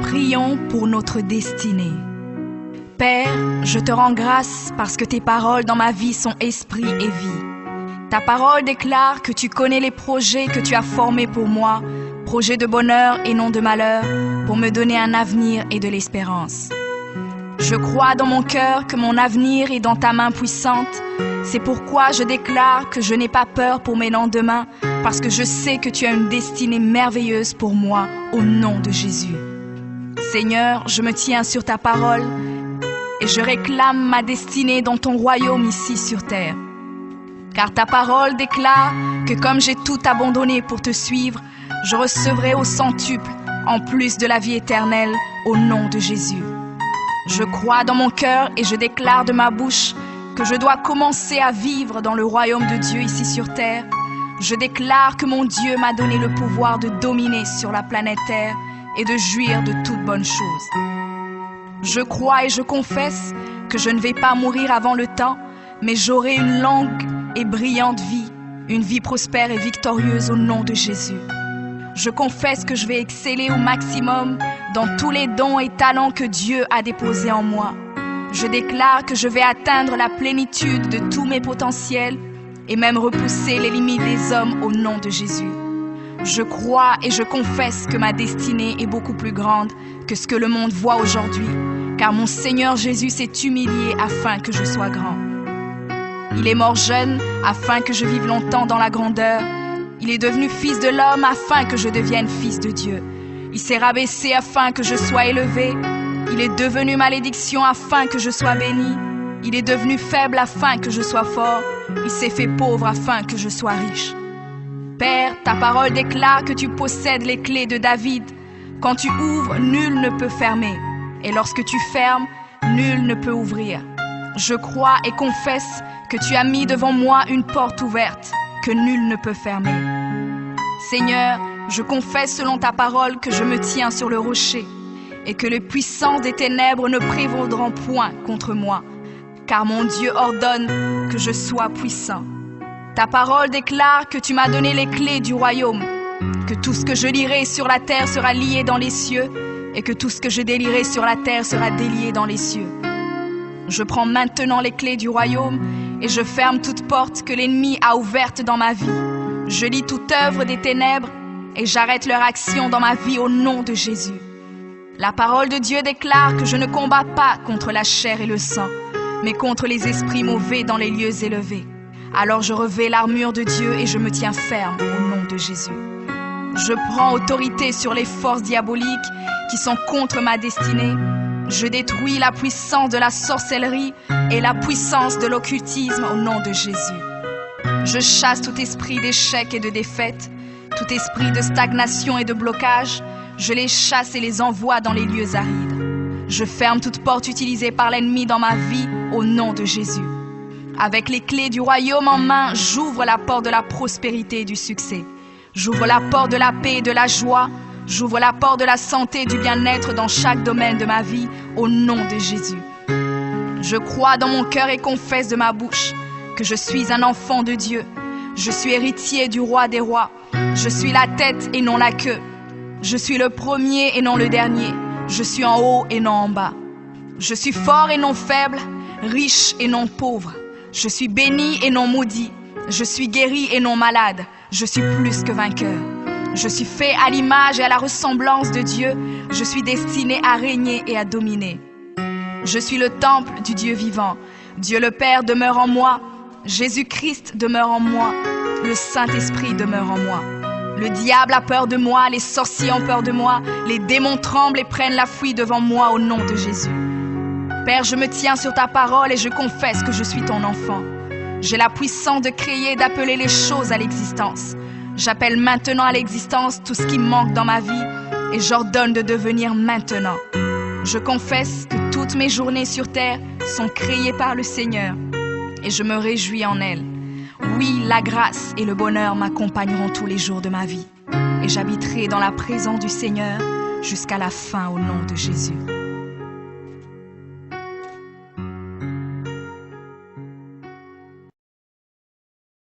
Prions pour notre destinée. Père, je te rends grâce parce que tes paroles dans ma vie sont esprit et vie. Ta parole déclare que tu connais les projets que tu as formés pour moi, projets de bonheur et non de malheur, pour me donner un avenir et de l'espérance. Je crois dans mon cœur que mon avenir est dans ta main puissante. C'est pourquoi je déclare que je n'ai pas peur pour mes lendemains, parce que je sais que tu as une destinée merveilleuse pour moi, au nom de Jésus. Seigneur, je me tiens sur ta parole et je réclame ma destinée dans ton royaume ici sur terre. Car ta parole déclare que comme j'ai tout abandonné pour te suivre, je recevrai au centuple, en plus de la vie éternelle, au nom de Jésus. Je crois dans mon cœur et je déclare de ma bouche que je dois commencer à vivre dans le royaume de Dieu ici sur terre. Je déclare que mon Dieu m'a donné le pouvoir de dominer sur la planète Terre et de jouir de toutes bonnes choses. Je crois et je confesse que je ne vais pas mourir avant le temps, mais j'aurai une longue et brillante vie, une vie prospère et victorieuse au nom de Jésus. Je confesse que je vais exceller au maximum dans tous les dons et talents que Dieu a déposés en moi. Je déclare que je vais atteindre la plénitude de tous mes potentiels et même repousser les limites des hommes au nom de Jésus. Je crois et je confesse que ma destinée est beaucoup plus grande que ce que le monde voit aujourd'hui, car mon Seigneur Jésus s'est humilié afin que je sois grand. Il est mort jeune afin que je vive longtemps dans la grandeur. Il est devenu fils de l'homme afin que je devienne fils de Dieu. Il s'est rabaissé afin que je sois élevé. Il est devenu malédiction afin que je sois béni. Il est devenu faible afin que je sois fort. Il s'est fait pauvre afin que je sois riche. Père, ta parole déclare que tu possèdes les clés de David. Quand tu ouvres, nul ne peut fermer. Et lorsque tu fermes, nul ne peut ouvrir. Je crois et confesse que tu as mis devant moi une porte ouverte que nul ne peut fermer. Seigneur, je confesse selon ta parole que je me tiens sur le rocher et que les puissances des ténèbres ne prévaudront point contre moi, car mon Dieu ordonne que je sois puissant. Ta parole déclare que tu m'as donné les clés du royaume, que tout ce que je lierai sur la terre sera lié dans les cieux et que tout ce que je délierai sur la terre sera délié dans les cieux. Je prends maintenant les clés du royaume et je ferme toute porte que l'ennemi a ouverte dans ma vie. Je lis toute œuvre des ténèbres et j'arrête leur action dans ma vie au nom de Jésus. La parole de Dieu déclare que je ne combats pas contre la chair et le sang, mais contre les esprits mauvais dans les lieux élevés. Alors je revêts l'armure de Dieu et je me tiens ferme au nom de Jésus. Je prends autorité sur les forces diaboliques qui sont contre ma destinée. Je détruis la puissance de la sorcellerie et la puissance de l'occultisme au nom de Jésus. Je chasse tout esprit d'échec et de défaite, tout esprit de stagnation et de blocage. Je les chasse et les envoie dans les lieux arides. Je ferme toute porte utilisée par l'ennemi dans ma vie au nom de Jésus. Avec les clés du royaume en main, j'ouvre la porte de la prospérité et du succès. J'ouvre la porte de la paix et de la joie. J'ouvre la porte de la santé et du bien-être dans chaque domaine de ma vie, au nom de Jésus. Je crois dans mon cœur et confesse de ma bouche que je suis un enfant de Dieu. Je suis héritier du roi des rois. Je suis la tête et non la queue. Je suis le premier et non le dernier. Je suis en haut et non en bas. Je suis fort et non faible, riche et non pauvre. Je suis béni et non maudit. Je suis guéri et non malade. Je suis plus que vainqueur. Je suis fait à l'image et à la ressemblance de Dieu. Je suis destiné à régner et à dominer. Je suis le temple du Dieu vivant. Dieu le Père demeure en moi. Jésus-Christ demeure en moi. Le Saint-Esprit demeure en moi. Le diable a peur de moi, les sorciers ont peur de moi, les démons tremblent et prennent la fuite devant moi au nom de Jésus. Père, je me tiens sur ta parole et je confesse que je suis ton enfant. J'ai la puissance de créer et d'appeler les choses à l'existence. J'appelle maintenant à l'existence tout ce qui manque dans ma vie et j'ordonne de devenir maintenant. Je confesse que toutes mes journées sur terre sont créées par le Seigneur et je me réjouis en elles. Oui, la grâce et le bonheur m'accompagneront tous les jours de ma vie et j'habiterai dans la présence du Seigneur jusqu'à la fin au nom de Jésus.